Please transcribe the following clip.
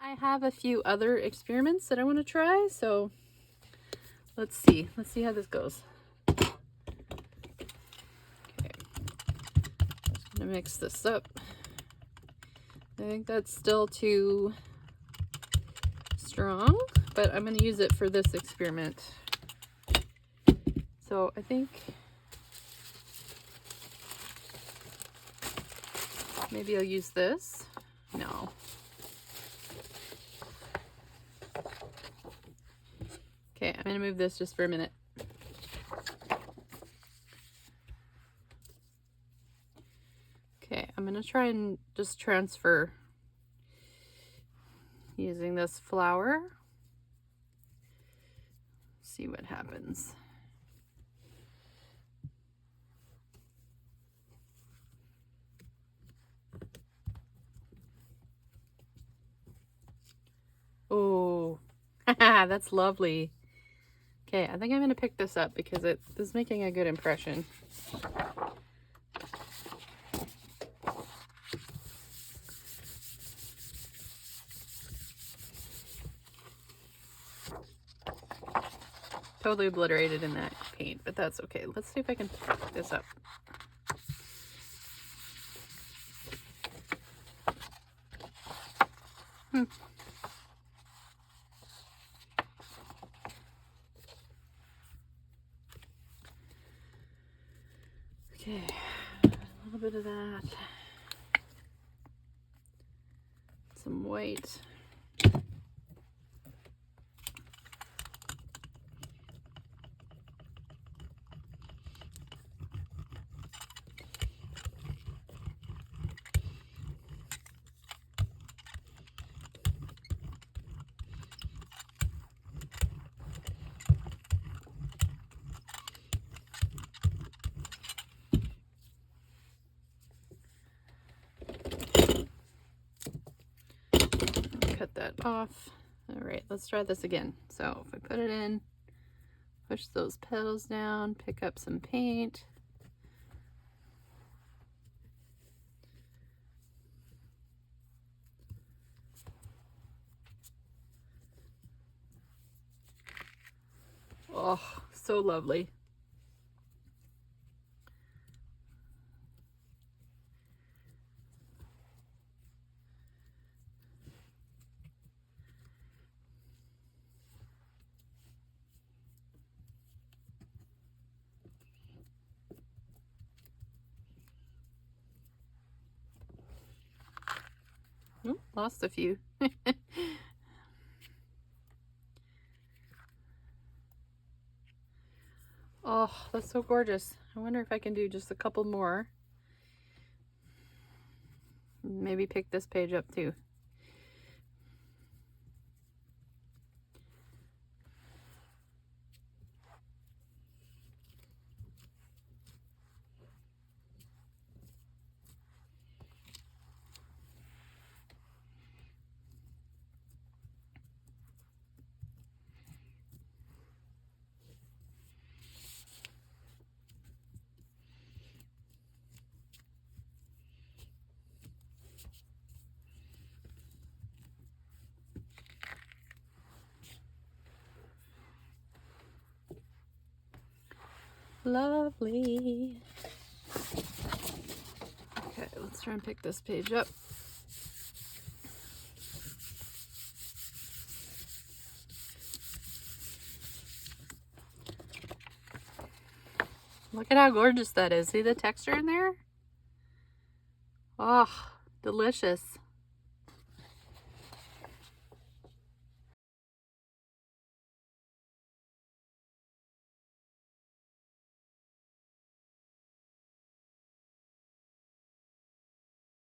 I have a few other experiments that I want to try, so let's see how this goes. Okay, just gonna mix this up. I think that's still too strong, but I'm gonna use it for this experiment. So I think maybe I'll use this. No. Okay, I'm gonna move this just for a minute. Okay, I'm gonna try and just transfer using this flower. See what happens. Oh, that's lovely. Okay, I think I'm gonna pick this up because it is making a good impression. Totally obliterated in that paint, but that's okay. Let's see if I can pick this up. Okay, a little bit of that. Some white. Cut that off. All right, let's try this again. So if I put it in, push those petals down, pick up some paint. Oh, so lovely. Ooh, lost a few. Oh, that's so gorgeous. I wonder if I can do just a couple more. Maybe pick this page up too. Lovely. Okay, let's try and pick this page up. Look at how gorgeous that is. See the texture in there? Oh, delicious.